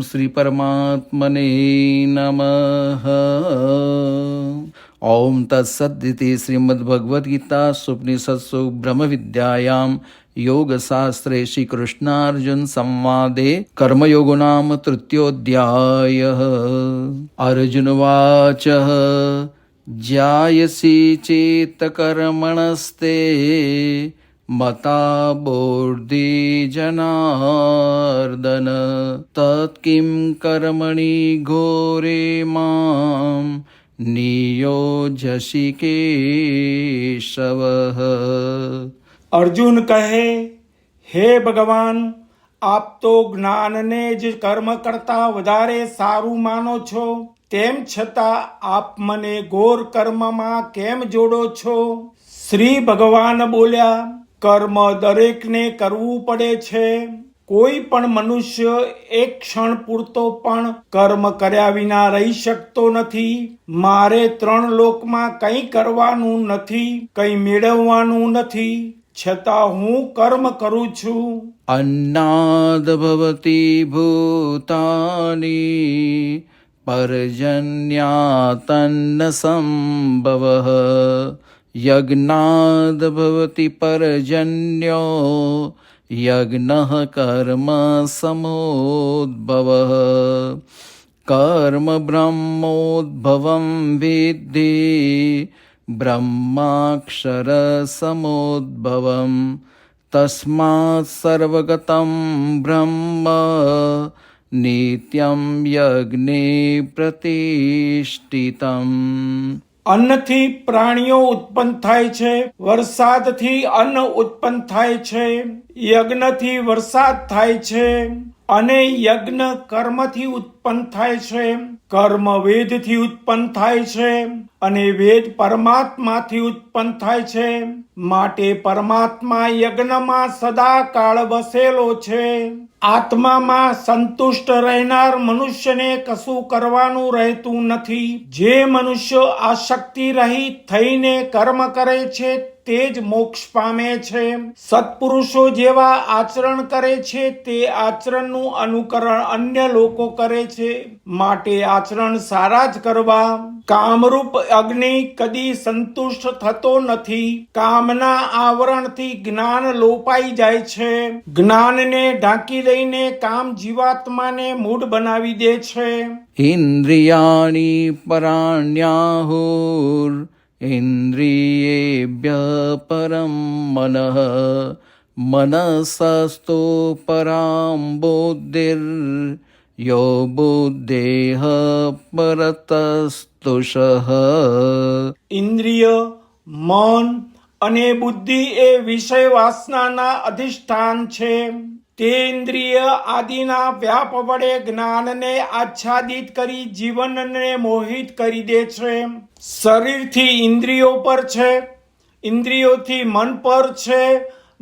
શ્રી પરમાત્મને નમઃ. ઓમ તત્સદિતિ શ્રીમદ્ભગવદ્ગીતા સુપનિષત્સુ બ્રહ્મવિદ્યાયામ યોગશાસ્ત્રે શ્રી કૃષ્ણાર્જુન સંવાદે કર્મયોગો નામ તૃતીયોધ્યાયઃ. અર્જુનવાચ જ્યાયસી ચેત કર્મણસ્તે મતા બોર્ધિ જનાર્દન તત્કિં કર્મણિ ઘોરે મામ નિયોજસી કેશવ. અર્જુન કહે, હે ભગવાન, આપ તો જ્ઞાનને જ કર્મ કરતા વધારે સારું માનો છો, તેમ છતાં આપ મને ઘોર કર્મમાં કેમ જોડો છો? શ્રી ભગવાન બોલ્યા, કર્મ દરેકને કરવું પડે છે. કોઈ પણ મનુષ્ય એક ક્ષણ પૂરતો પણ કર્મ કર્યા વિના રહી શકતો નથી. મારે 3 લોકમાં કંઈ કરવાનું નથી, કંઈ મેળવવાનું નથી, છતાં હું કર્મ કરું છું. અન્નાદ ભવતી ભૂતાની પર્જન્યાતન્ન સંભવઃ યજ્ઞાદ ભવતિ પર્જન્યો યજ્ઞઃ કર્મ સમોદ્ભવઃ. કર્મ બ્રહ્મોદ્ભવં વિદ્ધિ બ્રહ્માક્ષર સમોદ્ભવં તસ્માत् સર્વગતં બ્રહ્મ નિત્યં યજ્ઞે પ્રતિષ્ઠિતમ. અન્નથી પ્રાણીઓ ઉત્પન્ન થાય છે, વરસાદથી અન્ન ઉત્પન્ન થાય છે, યજ્ઞથી વરસાદ થાય છે, અને યજ્ઞ કર્મથી ઉત્પન્ન થાય છે. કર્મ વેદથી ઉત્પન્ન થાય છે, અને વેદ પરમાત્માથી ઉત્પન્ન થાય છે. માટે પરમાત્મા યજ્ઞમાં સદાકાળ વસેલો છે. આત્મામાં સંતુષ્ટ રહેનાર મનુષ્યને કશું કરવાનું રહેતું નથી. જે મનુષ્ય આસક્તિ રહિત થઈને કર્મ કરે છે તે જ મોક્ષ પામે છે. સત્પુરુષો જેવા આચરણ કરે છે તે આચરણનું અનુકરણ અન્ય લોકો કરે છે. માટે આચરણ સારા જ કરવા. કામરૂપ અગ્નિ કદી સંતુષ્ટ થતો નથી. કામના આવરણથી જ્ઞાન લોપાઈ જાય છે. જ્ઞાનને ઢાંકી દઈને કામ જીવાત્માને મૂઢ બનાવી દે છે. ઇન્દ્રિયાણિ પરાણ્યાહુર ઇન્દ્રિયેભ્યઃ પરમ મનઃ મનસસ્તો પરામ બુદ્ધિર યો બુદ્ધેઃ પરતસ્તુષઃ. ઇન્દ્રિય, મન અને બુદ્ધિ એ વિષય વાસનાના અધિષ્ઠાન છે. તે ઇન્દ્રિય આદિના વ્યાપ વડે જ્ઞાનને આચ્છાદિત કરી જીવનને મોહિત કરી દે છે. શરીરથી ઇન્દ્રિયો પર છે, ઇન્દ્રિયોથી મન પર છે,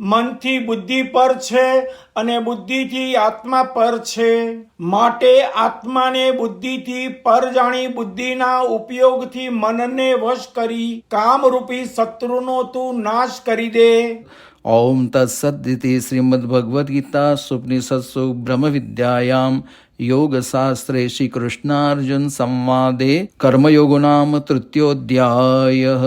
મનથી બુદ્ધિ પર છે, અને બુદ્ધિથી આત્મા પર છે. માટે આત્માને બુદ્ધિથી પર જાણી બુદ્ધિના ઉપયોગથી મનને વશ કરી કામરૂપી શત્રુનો તું નાશ કરી દે. ઓમ તત્સદિતિ શ્રીમદ્ભગવદ્ગીતા સુપનિષત્સુ બ્રહ્મવિદ્યાયામ યોગશાસ્ત્રે શ્રી કૃષ્ણાર્જુન સંવાદે કર્મયોગો નામ તૃતીયોધ્યાયઃ.